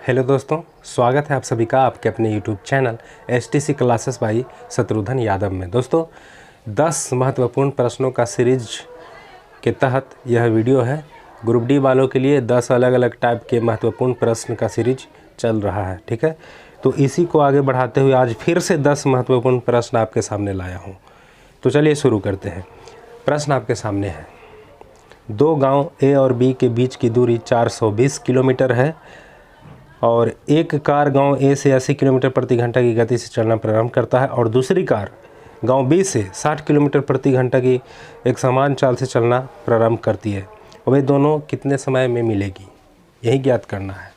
Hello दोस्तों, स्वागत है आप सभी का आपके अपने YouTube channel STC classes by Shatrughan Yadav में। दोस्तों 10 महत्वपूर्ण प्रश्नों का सीरीज के तहत यह वीडियो है। ग्रुप डी वालों के लिए 10 अलग अलग टाइप के महत्वपूर्ण प्रश्न का सीरीज चल रहा है, ठीक है। तो इसी को आगे बढ़ाते हुए आज फिर से 10 महत्वपूर्ण प्रश्न आपके सामने लाया हूँ। तो चलिए शुरू करते हैं। प्रश्न आपके सामने है, दो गाँव A और B के बीच की दूरी 420 किलोमीटर है और एक कार गांव A से 80 किलोमीटर प्रति घंटा की गति से चलना प्रारंभ करता है और दूसरी कार गांव B से 60 किलोमीटर प्रति घंटा की एक समान चाल से चलना प्रारंभ करती है। वे दोनों कितने समय में मिलेगी, यही ज्ञात करना है।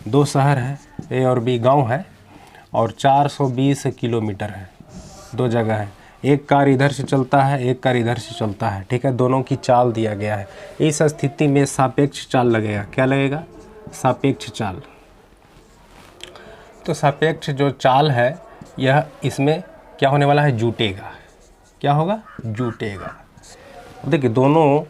दो शहर है, A और B गांव है और 420 किलोमीटर है, दो जगह है। एक कार इधर से चलता है, एक कार इधर से चलता है, ठीक है। दोनों की चाल दिया गया है। इस स्थिति में सापेक्ष चाल लगेगा। क्या लगेगा? सापेक्ष चाल। तो सापेक्ष जो चाल है यह इसमें क्या होने वाला है? जुटेगा। क्या होगा? जुटेगा। देखिए दोनों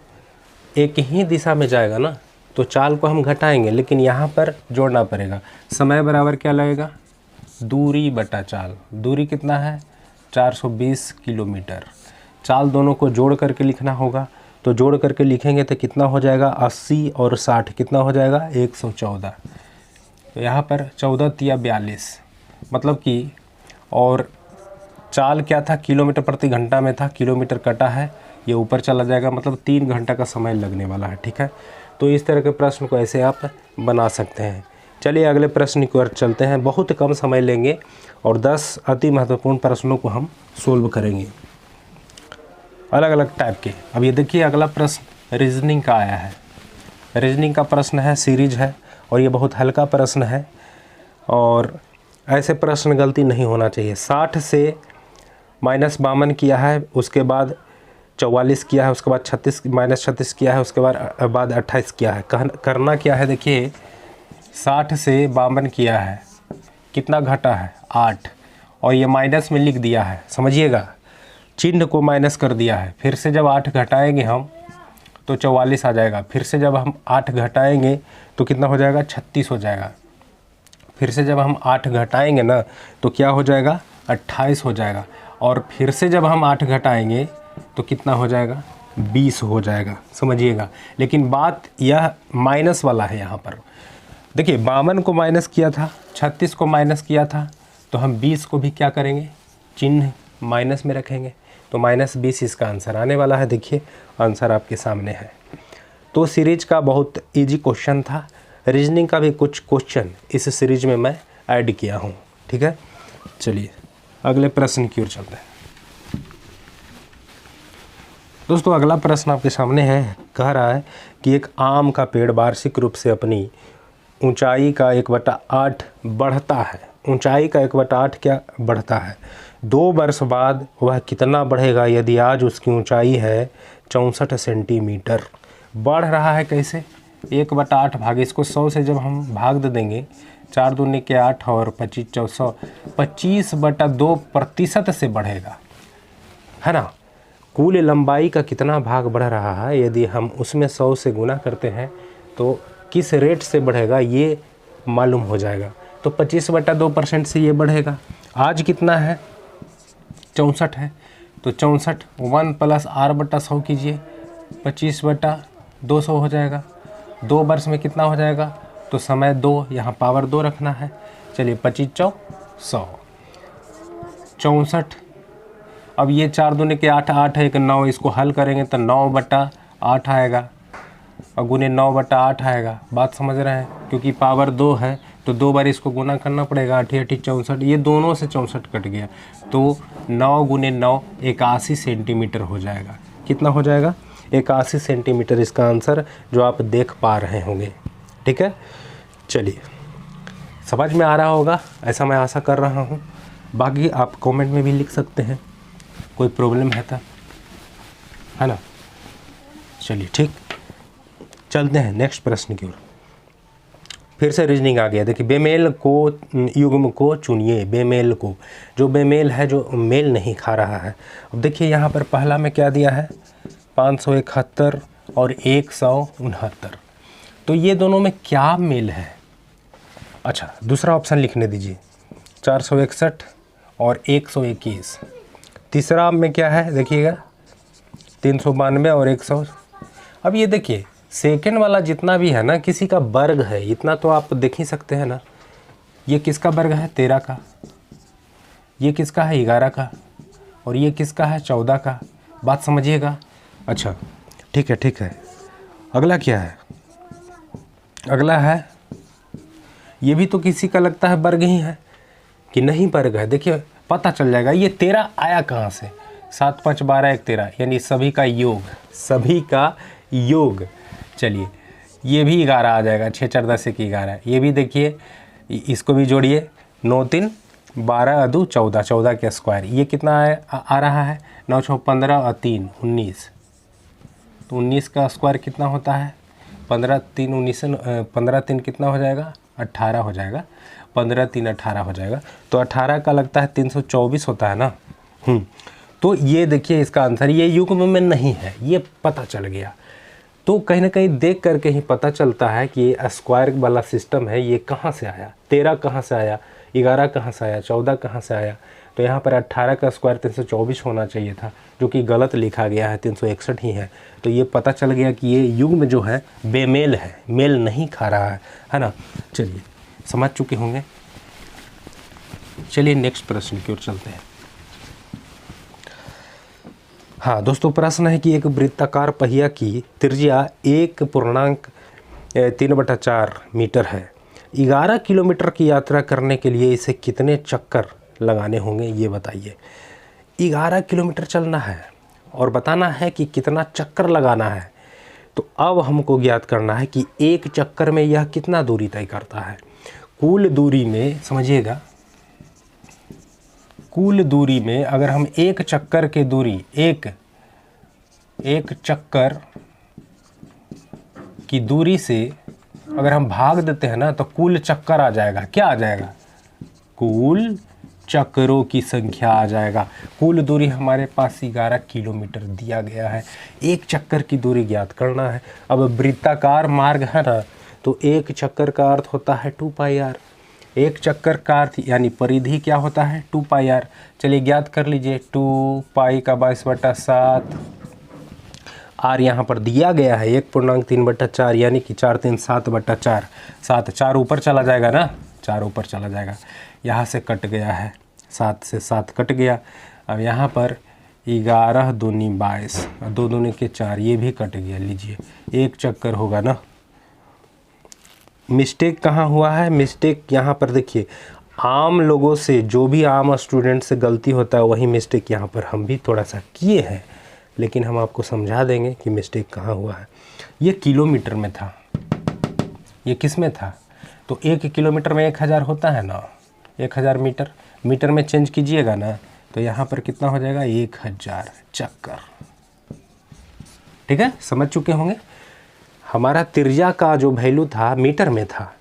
एक ही दिशा में जाएगा ना, तो चाल को हम घटाएंगे, लेकिन यहाँ पर जोड़ना पड़ेगा। समय बराबर क्या लगेगा? दूरी बटा चाल। दूरी कितना है? 420 किलोमीटर। चाल दोनों को जोड़ करके लिखना होगा, तो जोड़ करके लिखेंगे तो कितना हो जाएगा? 80 और 60 कितना हो जाएगा? 114। तो यहाँ पर 14 तिया 42, मतलब कि, और चाल क्या था? किलोमीटर प्रति घंटा में था, किलोमीटर कटा है, ये ऊपर चला जाएगा, मतलब 3 घंटा का समय लगने वाला है, ठीक है। तो इस तरह के प्रश्न को ऐसे आप बना सकते हैं। चलिए अगले प्रश्न की ओर चलते हैं। बहुत कम समय लेंगे और 10 अति महत्वपूर्ण प्रश्नों को हम सोल्व करेंगे, अलग अलग टाइप के। अब ये देखिए अगला प्रश्न रीजनिंग का आया है। रीजनिंग का प्रश्न है, सीरीज है और ये बहुत हल्का प्रश्न है और ऐसे प्रश्न गलती नहीं होना चाहिए। 60 से -52 किया है, उसके बाद 44 किया है, उसके बाद 36 किया है, उसके बाद 28 किया है। करना क्या है? देखिए 60 से 52 किया है, कितना घटा है? 8, और ये माइनस में लिख दिया है, समझिएगा, चिन्ह को माइनस कर दिया है। फिर से जब 8 घटाएंगे हम तो 44 आ जाएगा। फिर से जब हम 8 घटाएंगे तो कितना हो जाएगा? 36 हो जाएगा। फिर से जब हम 8 घटाएंगे ना तो क्या हो जाएगा? 28 हो जाएगा। और फिर से जब हम 8 घटाएंगे तो कितना हो जाएगा? 20 हो जाएगा, समझिएगा। लेकिन बात यह माइनस वाला है यहाँ पर। देखिए 52 को माइनस किया था, 36 को माइनस किया था, तो हम 20 को भी क्या करेंगे? चिन्ह माइनस में रखेंगे, तो -20 इसका आंसर आने वाला है। देखिए आंसर आपके सामने है। तो सीरीज का बहुत इजी क्वेश्चन था। रीजनिंग का भी कुछ क्वेश्चन इस सीरीज में मैं ऐड किया हूँ, ठीक है। चलिए अगले प्रश्न की ओर चलते हैं। दोस्तों अगला प्रश्न आपके सामने है। कह रहा है कि एक आम का पेड़ वार्षिक रूप से अपनी ऊंचाई का 1/8 बढ़ता है। ऊंचाई का 1/8 क्या बढ़ता है? 2 वर्ष बाद वह कितना बढ़ेगा यदि आज उसकी ऊंचाई है 64 सेंटीमीटर? बढ़ रहा है कैसे? 1/8 भाग, इसको 100 से जब हम भाग दे देंगे, 4 दूनी के 8 और 25 400, 25/2% से बढ़ेगा, है ना। कुल लंबाई का कितना भाग बढ़ रहा है यदि हम उसमें 100 से गुना करते हैं तो किस रेट से बढ़ेगा ये मालूम हो जाएगा। तो 25/2% से ये बढ़ेगा। आज कितना है? 64 है, तो 64 1 + r/100 कीजिए, 25/200 हो जाएगा। 2 वर्ष में कितना हो जाएगा? तो समय 2, यहाँ पावर 2 रखना है। चलिए 25 × 100 64। अब ये 4 दूनी के 8, 8 है 9, इसको हल करेंगे तो 9/8 आएगा और गुने 9/8 आएगा। बात समझ रहे हैं? क्योंकि पावर 2 है तो 2 बार इसको गुना करना पड़ेगा। 8 × 8 = 64, ये दोनों से 64 कट गया, तो 9 × 9 81 सेंटीमीटर हो जाएगा। कितना हो जाएगा? 81 सेंटीमीटर इसका आंसर, जो आप देख पा रहे होंगे, ठीक है। चलिए समझ में आ रहा होगा, ऐसा मैं आशा कर रहा हूँ। बाकी आप कमेंट में भी लिख सकते हैं, कोई प्रॉब्लम है तो, है ना। चलिए ठीक, चलते हैं नेक्स्ट प्रश्न की ओर। फिर से रीजनिंग आ गया। देखिए बेमेल को युग्म को चुनिए। बेमेल को, जो बेमेल है, जो मेल नहीं खा रहा है। अब देखिए यहाँ पर पहला में क्या दिया है? 571 और 169। तो ये दोनों में क्या मेल है? अच्छा, दूसरा ऑप्शन लिखने दीजिए, 461 और 121। तीसरा में क्या है देखिएगा, 392 और 100। अब ये देखिए सेकंड वाला जितना भी है ना, किसी का वर्ग है, इतना तो आप देख ही सकते हैं ना। ये किसका वर्ग है, 13 का। ये किसका है, 11 का। और ये किसका है, 14 का। बात समझिएगा। अच्छा ठीक है, ठीक है। अगला क्या है, अगला है, ये भी तो किसी का लगता है वर्ग ही है कि नहीं वर्ग है। देखिए पता चल जाएगा ये 13 आया कहाँ से, 7 5 12 1 13, यानी सभी का योग, सभी का योग। चलिए ये भी 11 आ जाएगा, 6 4 10 1 11। ये भी देखिए, इसको भी जोड़िए, 9 3 12 अदू 14, 14 के स्क्वायर। ये कितना आ रहा है, 9 6 15 और 3 19। तो 19 का स्क्वायर कितना होता है, 15 3 19, 15 3 कितना हो जाएगा, 18 हो जाएगा। 15 3 18 हो जाएगा। तो 18 का लगता है 324 होता है ना। तो ये देखिए इसका आंसर, ये युग्म में नहीं है, ये पता चल गया। तो कहीं ना कहीं देख करके ही पता चलता है कि ये स्क्वायर वाला सिस्टम है, ये कहाँ से आया, 13 कहाँ से आया, 11 कहाँ से आया, 14 कहाँ से आया। तो यहाँ पर 18 का स्क्वायर 324 होना चाहिए था, जो कि गलत लिखा गया है, 361 ही है। तो ये पता चल गया कि ये युग्म जो है बेमेल है, मेल नहीं खा रहा है ना। चलिए समझ चुके होंगे। चलिए नेक्स्ट प्रश्न की ओर चलते हैं। हाँ दोस्तों, प्रश्न है कि एक वृत्ताकार पहिया की त्रिज्या 1.3/4 मीटर है। 11 किलोमीटर की यात्रा करने के लिए इसे कितने चक्कर लगाने होंगे, ये बताइए। 11 किलोमीटर चलना है और बताना है कि कितना चक्कर लगाना है। तो अब हमको ज्ञात करना है कि एक चक्कर में यह कितना दूरी तय करता है। कुल दूरी में समझिएगा, कुल दूरी में अगर हम एक चक्कर की दूरी, एक चक्कर की दूरी से अगर हम भाग देते हैं ना, तो कुल चक्कर आ जाएगा। क्या आ जाएगा, कुल चक्करों की संख्या आ जाएगा। कुल दूरी हमारे पास 11 किलोमीटर दिया गया है, एक चक्कर की दूरी ज्ञात करना है। अब वृत्ताकार मार्ग है ना, तो एक चक्कर का अर्थ होता है 2πr। एक चक्कर का अर्थ यानी परिधि क्या होता है, 2πr। चलिए ज्ञात कर लीजिए, 2π का 22/7। r यहाँ पर दिया गया है 1.3/4, यानी कि 4 3 7/4। 7 4 ऊपर चला जाएगा ना, 4 ऊपर चला जाएगा। यहाँ से कट गया है, 7 से 7 कट गया। अब यहाँ पर 11 दूनी 22, 2 दूनी के 4, ये भी कट गया। लीजिए एक चक्कर होगा ना। मिस्टेक कहाँ हुआ है, मिस्टेक यहाँ पर देखिए, आम लोगों से, जो भी आम स्टूडेंट से गलती होता है वही मिस्टेक यहाँ पर हम भी थोड़ा सा किए हैं, लेकिन हम आपको समझा देंगे कि मिस्टेक कहाँ हुआ है। ये किलोमीटर में था, ये किस में था, तो 1 किलोमीटर में 1000 होता है ना, 1000 मीटर, मीटर में चेंज कीजिएगा ना, तो यहाँ पर कितना हो जाएगा, 1000 चक्कर। ठीक है, समझ चुके होंगे। हमारा त्रिज्या का जो वैल्यू था मीटर में था,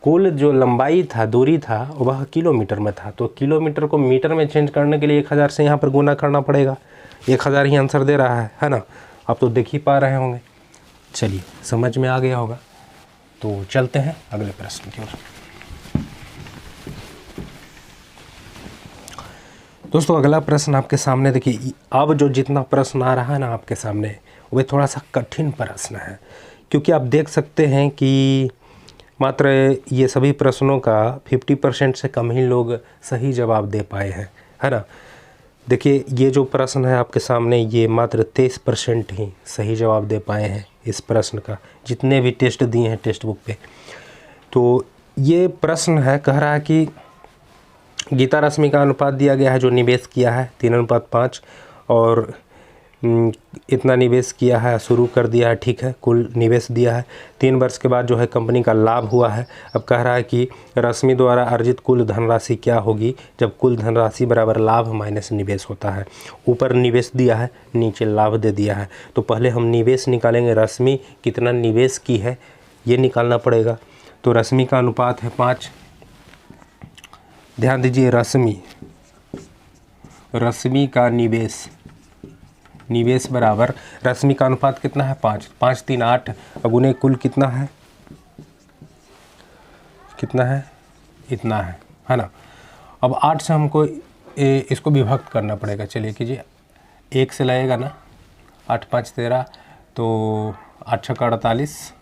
कुल जो लंबाई था, दूरी था, वह किलोमीटर में था। तो किलोमीटर को मीटर में चेंज करने के लिए 1000 से यहाँ पर गुना करना पड़ेगा। 1000 ही आंसर दे रहा है ना। आप तो देख ही पा रहे होंगे। चलिए समझ में आ गया होगा। तो चलते हैं अगले प्रश्न की ओर। दोस्तों अगला प्रश्न आपके सामने देखिए। अब जो जितना प्रश्न आ रहा है ना आपके सामने, वह थोड़ा सा कठिन प्रश्न है, क्योंकि आप देख सकते हैं कि मात्र ये सभी प्रश्नों का 50% से कम ही लोग सही जवाब दे पाए हैं, है ना। देखिए ये जो प्रश्न है आपके सामने, ये मात्र 23% ही सही जवाब दे पाए हैं इस प्रश्न का, जितने भी टेस्ट दिए हैं टेक्स्ट बुक पे। तो ये प्रश्न है, कह रहा है कि गीता रश्मि का अनुपात दिया गया है, जो निवेश किया है 3:5, और इतना निवेश किया है, शुरू कर दिया है, ठीक है, कुल निवेश दिया है। 3 वर्ष के बाद जो है कंपनी का लाभ हुआ है। अब कह रहा है कि रश्मि द्वारा अर्जित कुल धनराशि क्या होगी जब कुल धनराशि बराबर लाभ माइनस निवेश होता है। ऊपर निवेश दिया है, नीचे लाभ दे दिया है। तो पहले हम निवेश निकालेंगे, रश्मि कितना निवेश की है ये निकालना पड़ेगा। तो रश्मि का अनुपात है 5। ध्यान दीजिए, रश्मि का निवेश बराबर, रश्मि का अनुपात कितना है 5, 5 3 8, गुने कुल कितना है, कितना है, इतना है ना। अब 8 से हमको इसको विभक्त करना पड़ेगा। चलिए कीजिए, 1 से लगेगा ना, 8 5 13, तो 8 6 48,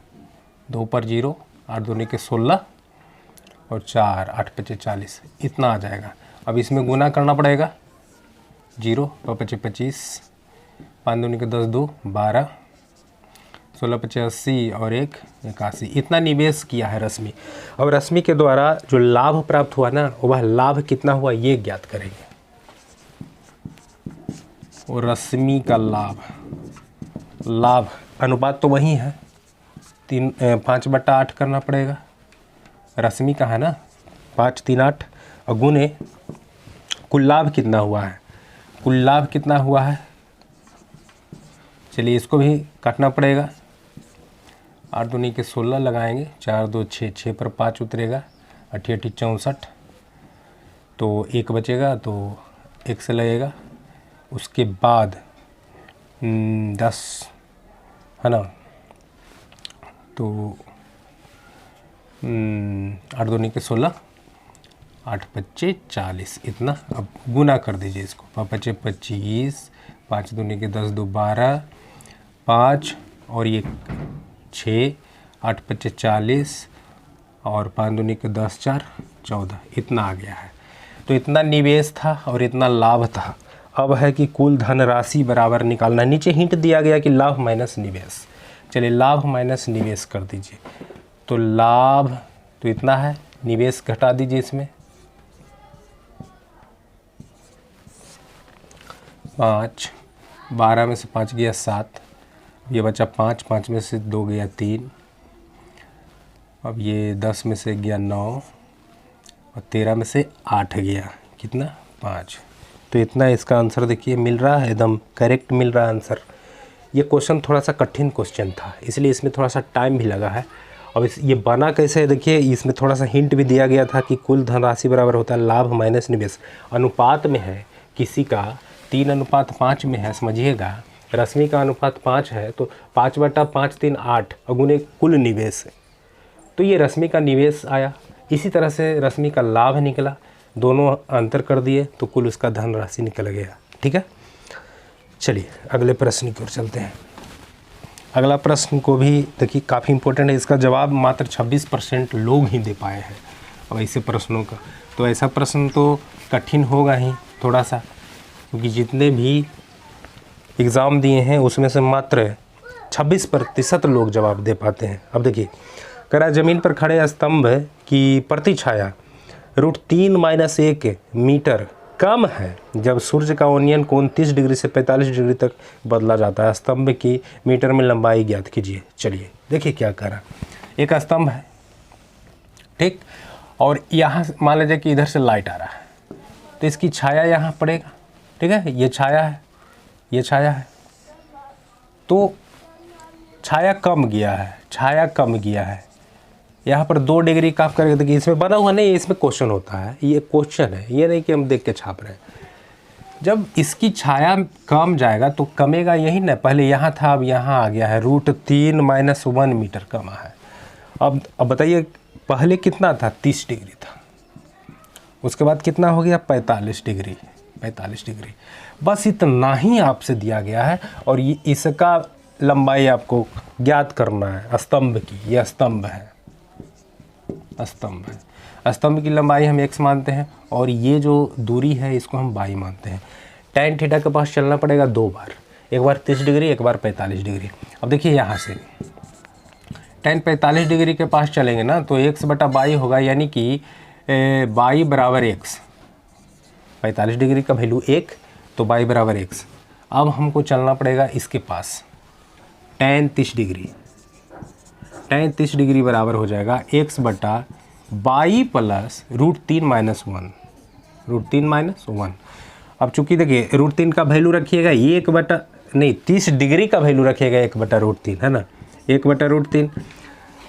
2 पर 0, 8 दूनी के 16 और 4, 8 5 40, इतना आ जाएगा। अब इसमें गुना करना पड़ेगा, 0 5 25, 5 दूनी के 10 2 12, 16 5 80 और 1 81, इतना निवेश किया है रश्मि। अब रश्मि के द्वारा जो लाभ प्राप्त हुआ ना, वह लाभ कितना हुआ ये ज्ञात करेंगे। और रश्मि का लाभ अनुपात तो वही है, 5/8 करना पड़ेगा। रश्मि का है ना 5 3 8, और गुने कुल लाभ कितना हुआ है, कुल लाभ कितना हुआ है। चलिए इसको भी काटना पड़ेगा, 8 दूनी के 16 लगाएंगे, 4 2 6, 6 पर 5 उतरेगा, 8 8 64, तो 1 बचेगा, तो 1 से लगेगा। उसके बाद 10 है ना, तो 8 दूनी के 16, 8 5 40, इतना। अब गुना कर दीजिए इसको, 5 5 25, 5 दूनी के 10 2 12, 5 और ये 6, 8 5 40 और 5 दूनी के 10 4 14, इतना आ गया है। तो इतना निवेश था और इतना लाभ था। अब है कि कुल धनराशि बराबर निकालना। नीचे हिंट दिया गया कि लाभ माइनस निवेश। चलिए लाभ माइनस निवेश कर दीजिए, तो लाभ तो इतना है, निवेश घटा दीजिए इसमें, 5, 12 में से 5 गया 7, ये बचा 5, 5 में से 2 गया 3, अब ये 10 में से गया 9 और 13 में से 8 गया, कितना 5। तो इतना इसका आंसर देखिए मिल रहा है, एकदम करेक्ट मिल रहा है आंसर। ये क्वेश्चन थोड़ा सा कठिन क्वेश्चन था, इसलिए इसमें थोड़ा सा टाइम भी लगा है। अब ये बना कैसे है देखिए, इसमें थोड़ा सा हिंट भी दिया गया था कि कुल धनराशि बराबर होता है लाभ माइनस निवेश। अनुपात में है, किसी का 3:5 में है, समझिएगा। रश्मि का अनुपात 5 है, तो 5/5 3 8 और गुने कुल निवेश है, तो ये रश्मि का निवेश आया। इसी तरह से रश्मि का लाभ निकला, दोनों अंतर कर दिए तो कुल उसका धनराशि निकल गया। ठीक है, चलिए अगले प्रश्न की ओर चलते हैं। अगला प्रश्न को भी देखिए काफ़ी इंपॉर्टेंट है, इसका जवाब मात्र 26% लोग ही दे पाए हैं। अब ऐसे प्रश्नों का तो ऐसा प्रश्न तो कठिन होगा ही थोड़ा सा, क्योंकि जितने भी एग्ज़ाम दिए हैं उसमें से मात्र 26% लोग जवाब दे पाते हैं। अब देखिए, करा ज़मीन पर खड़े स्तंभ की प्रतिछाया √3 - 1 मीटर कम है जब सूर्य का ओनियन कोण 30 डिग्री से 45 डिग्री तक बदला जाता है। स्तंभ की मीटर में लंबाई ज्ञात कीजिए। चलिए देखिए क्या कर रहा, एक स्तंभ है, ठीक, और यहाँ मान लीजिए कि इधर से लाइट आ रहा है, तो इसकी छाया यहाँ पड़ेगा, ठीक है, ये छाया है, ये छाया है, तो छाया कम गया है, छाया कम गया है। यहाँ पर 2 डिग्री का आप करके देखिए, इसमें बना हुआ नहीं, इसमें क्वेश्चन होता है, ये क्वेश्चन है, ये नहीं कि हम देख के छाप रहे हैं। जब इसकी छाया कम जाएगा तो कमेगा यही ना, पहले यहाँ था अब यहाँ आ गया है, √3 - 1 मीटर कमा है। अब बताइए पहले कितना था, 30 डिग्री था, उसके बाद कितना हो गया 45 डिग्री, 45 डिग्री। बस इतना ही आपसे दिया गया है, और ये इसका लंबाई आपको ज्ञात करना है स्तंभ की। यह स्तंभ है, स्तंभ है, स्तंभ की लंबाई हम x मानते हैं, और ये जो दूरी है इसको हम y मानते हैं। tan थीटा के पास चलना पड़ेगा 2 बार, एक बार 30 डिग्री, एक बार 45 डिग्री। अब देखिए यहाँ से tan 45 डिग्री के पास चलेंगे ना, तो x/y होगा, यानी कि y बराबर x, 45 डिग्री का वैल्यू 1, तो y बराबर x। अब हमको चलना पड़ेगा इसके पास, tan 30 डिग्री, tan 30 डिग्री बराबर हो जाएगा x/y प्लस √3 - 1, √3 - 1। अब चूंकि देखिए √3 का वैल्यू रखिएगा 30 डिग्री का वैल्यू रखिएगा 1/√3, है ना, 1/√3।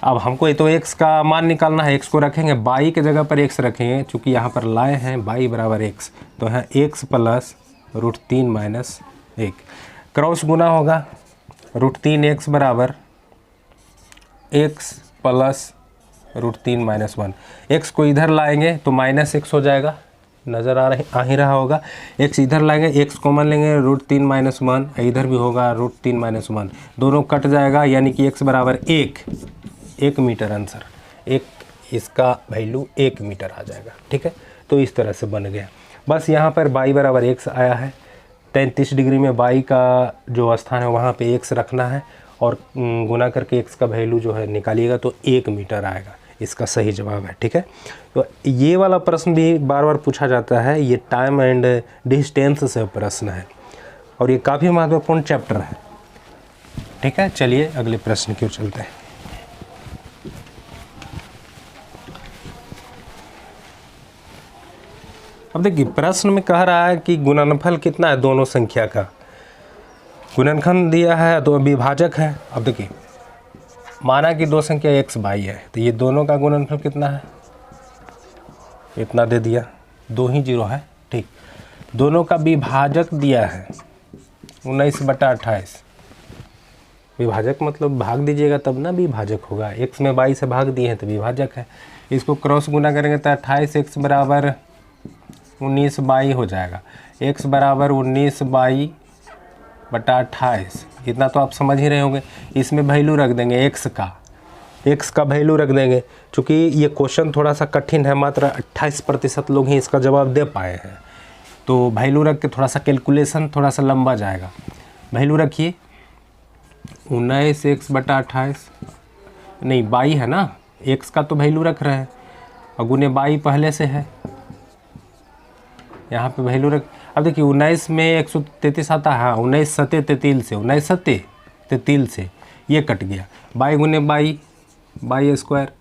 अब हमको ये तो x का मान निकालना है, x को रखेंगे, y के जगह पर x रखेंगे, चूँकि यहाँ पर लाए हैं y बराबर x, तो है x प्लस √3 - 1, क्रॉस गुना होगा, √3x बराबर x प्लस √3 - 1। एक्स को इधर लाएंगे तो -x हो जाएगा, नज़र आ ही रहा होगा। एक्स इधर लाएंगे, एक्स कॉमन लेंगे, √3 - 1, इधर भी होगा √3 - 1, दोनों कट जाएगा, यानी कि x बराबर 1 मीटर आंसर, इसका वैल्यू 1 मीटर आ जाएगा। ठीक है, तो इस तरह से बन गया। बस यहाँ पर y बराबर x आया है, 33 डिग्री में y का जो स्थान है वहाँ पे x रखना है और गुना करके x का वैल्यू जो है निकालिएगा तो 1 मीटर आएगा, इसका सही जवाब है। ठीक है, तो ये वाला प्रश्न भी बार बार पूछा जाता है, ये टाइम एंड डिस्टेंस से प्रश्न है और ये काफ़ी महत्वपूर्ण चैप्टर है। ठीक है, चलिए अगले प्रश्न की ओर चलते हैं। अब देखिए प्रश्न में कह रहा है कि गुणनफल कितना है दोनों संख्या का, गुणनखंड दिया है तो विभाजक है। अब देखिए माना कि दो संख्या x y है, तो ये दोनों का गुणनफल कितना है, इतना दे दिया, 2 ही 0 है। ठीक, दोनों का विभाजक दिया है 19/28, विभाजक मतलब भाग दीजिएगा तब ना विभाजक होगा, x में y से भाग दिए हैं तो विभाजक है। इसको क्रॉस गुना करेंगे तो 28x बराबर 19y हो जाएगा, x बराबर 19y/28, इतना तो आप समझ ही रहे होंगे। इसमें वैल्यू रख देंगे x का वैल्यू रख देंगे। चूँकि ये क्वेश्चन थोड़ा सा कठिन है, मात्र 28% लोग ही इसका जवाब दे पाए हैं, तो वैल्यू रख के थोड़ा सा कैलकुलेशन थोड़ा सा लंबा जाएगा। वैल्यू रखिए 19x/28, नहीं y है ना, x का तो वैल्यू रख रहे हैं और गुने y पहले से है, यहाँ पे वैल्यू रख। अब देखिए 19 में 133 आता है, हाँ 19 सते 33 से ये कट गया, बाई गुने बाई स्क्वायर,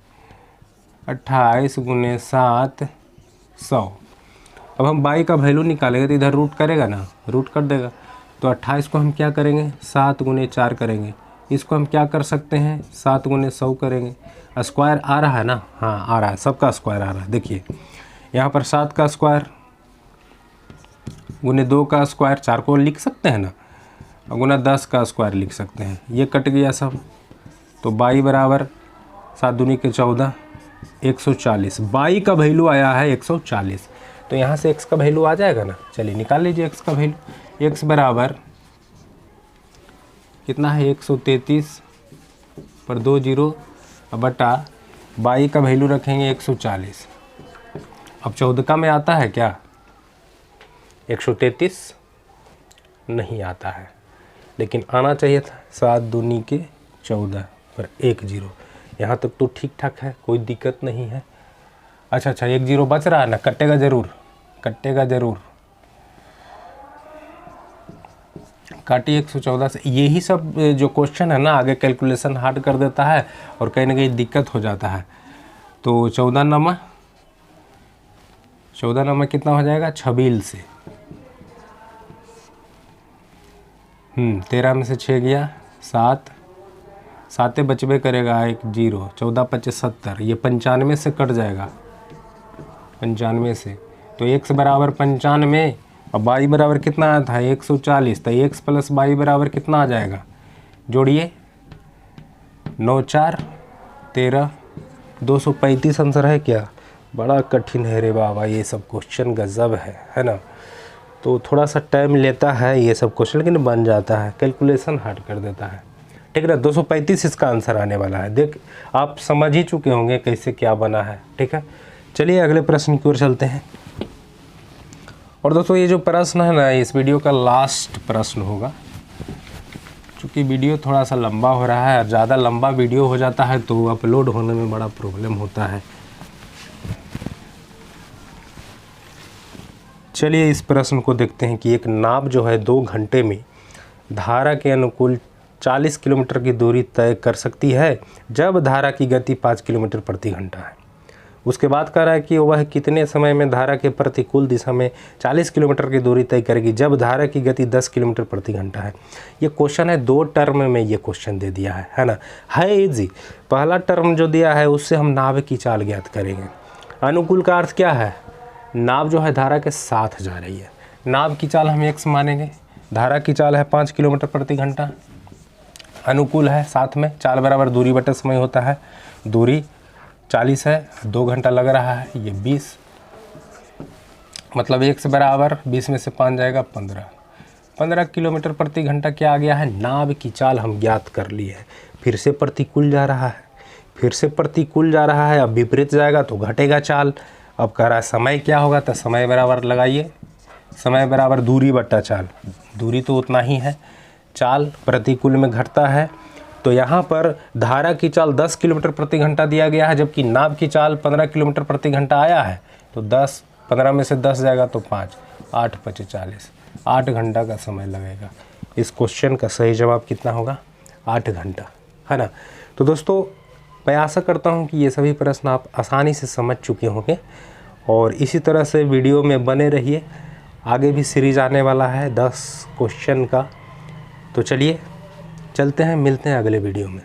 28 गुने 7 100। अब हम बाई का वैल्यू निकालेंगे तो इधर रूट करेगा ना, रूट कर देगा, तो 28 को हम क्या करेंगे 7 गुने 4 करेंगे, इसको हम क्या कर सकते हैं 7 गुने 100 करेंगे। स्क्वायर आ रहा है ना, हाँ आ रहा है, सबका स्क्वायर आ रहा है। देखिए यहाँ पर 7 का स्क्वायर गुने 2 का स्क्वायर, 4 को लिख सकते हैं ना, और गुना 10 का स्क्वायर लिख सकते हैं, ये कट गया सब। तो y बराबर 7 दूनी के 14, 140, y का वैल्यू आया है 140, तो यहाँ से x का वैल्यू आ जाएगा ना। चलिए निकाल लीजिए x का वैल्यू, x बराबर कितना है 133 पर 2 0 बटा y का वैल्यू रखेंगे 140। अब 14 का में आता है क्या 133, नहीं आता है, लेकिन आना चाहिए था 7 दूनी के 14 पर 1 0, यहाँ तक तो ठीक ठाक है, कोई दिक्कत नहीं है। अच्छा 1 0 बच रहा है ना, कटेगा ज़रूर, काटिए 114 से। यही सब जो क्वेश्चन है ना आगे कैलकुलेशन हार्ड कर देता है और कहीं ना कहीं दिक्कत हो जाता है। तो 14 नमा कितना हो जाएगा 26 से, 13 में से 6 गया 7 बचबे करेगा 1 0, 14 5 70, ये 95 से कट जाएगा, 95 से, तो x बराबर 95 और y बराबर कितना आया था 140, तो x प्लस y बराबर कितना आ जाएगा, जोड़िए 9 4 13, 235 आंसर है क्या। बड़ा कठिन है रे बाबा, ये सब क्वेश्चन गजब है ना। तो थोड़ा सा टाइम लेता है ये सब क्वेश्चन, लेकिन बन जाता है, कैलकुलेशन हार्ड कर देता है। ठीक है ना, 235 इसका आंसर आने वाला है। देख आप समझ ही चुके होंगे कैसे क्या बना है। ठीक है, चलिए अगले प्रश्न की ओर चलते हैं। और दोस्तों ये जो प्रश्न है ना, इस वीडियो का लास्ट प्रश्न होगा, क्योंकि वीडियो थोड़ा सा लंबा हो रहा है और ज़्यादा लंबा वीडियो हो जाता है तो अपलोड होने में बड़ा प्रॉब्लम होता है। चलिए इस प्रश्न को देखते हैं कि एक नाव जो है 2 घंटे में धारा के अनुकूल 40 किलोमीटर की दूरी तय कर सकती है जब धारा की गति 5 किलोमीटर प्रति घंटा है। उसके बाद कह रहा है कि वह कितने समय में धारा के प्रतिकूल दिशा में 40 किलोमीटर की दूरी तय करेगी जब धारा की गति 10 किलोमीटर प्रति घंटा है। ये क्वेश्चन है 2 टर्म में ये क्वेश्चन दे दिया है ना, है इजी। पहला टर्म जो दिया है उससे हम नाव की चाल ज्ञात करेंगे। अनुकूल का अर्थ क्या है, नाव जो है धारा के साथ जा रही है, नाव की चाल हम x मानेंगे, धारा की चाल है 5 किलोमीटर प्रति घंटा, अनुकूल है साथ में, चाल बराबर दूरी बटे समय होता है, दूरी 40 है, 2 घंटा लग रहा है, ये 20, मतलब 1 से बराबर 20 में से 5 जाएगा 15 किलोमीटर प्रति घंटा क्या आ गया है, नाव की चाल हम ज्ञात कर लिए हैं। फिर से प्रतिकूल जा रहा है, फिर से प्रतिकूल जा रहा है, अब विपरीत जाएगा तो घटेगा चाल। अब कह रहा है समय क्या होगा, तो समय बराबर लगाइए, समय बराबर दूरी बट्टा चाल, दूरी तो उतना ही है, चाल प्रतिकूल में घटता है। तो यहाँ पर धारा की चाल 10 किलोमीटर प्रति घंटा दिया गया है, जबकि नाव की चाल 15 किलोमीटर प्रति घंटा आया है। तो 15 में से 10 जाएगा तो 5, 8 × 5 = 40, 8 घंटा का समय लगेगा। इस क्वेश्चन का सही जवाब कितना होगा, 8 घंटा, है ना। तो दोस्तों मैं आशा करता हूँ कि ये सभी प्रश्न आप आसानी से समझ चुके होंगे और इसी तरह से वीडियो में बने रहिए। आगे भी सीरीज़ आने वाला है 10 क्वेश्चन का। तो चलिए चलते हैं, मिलते हैं अगले वीडियो में।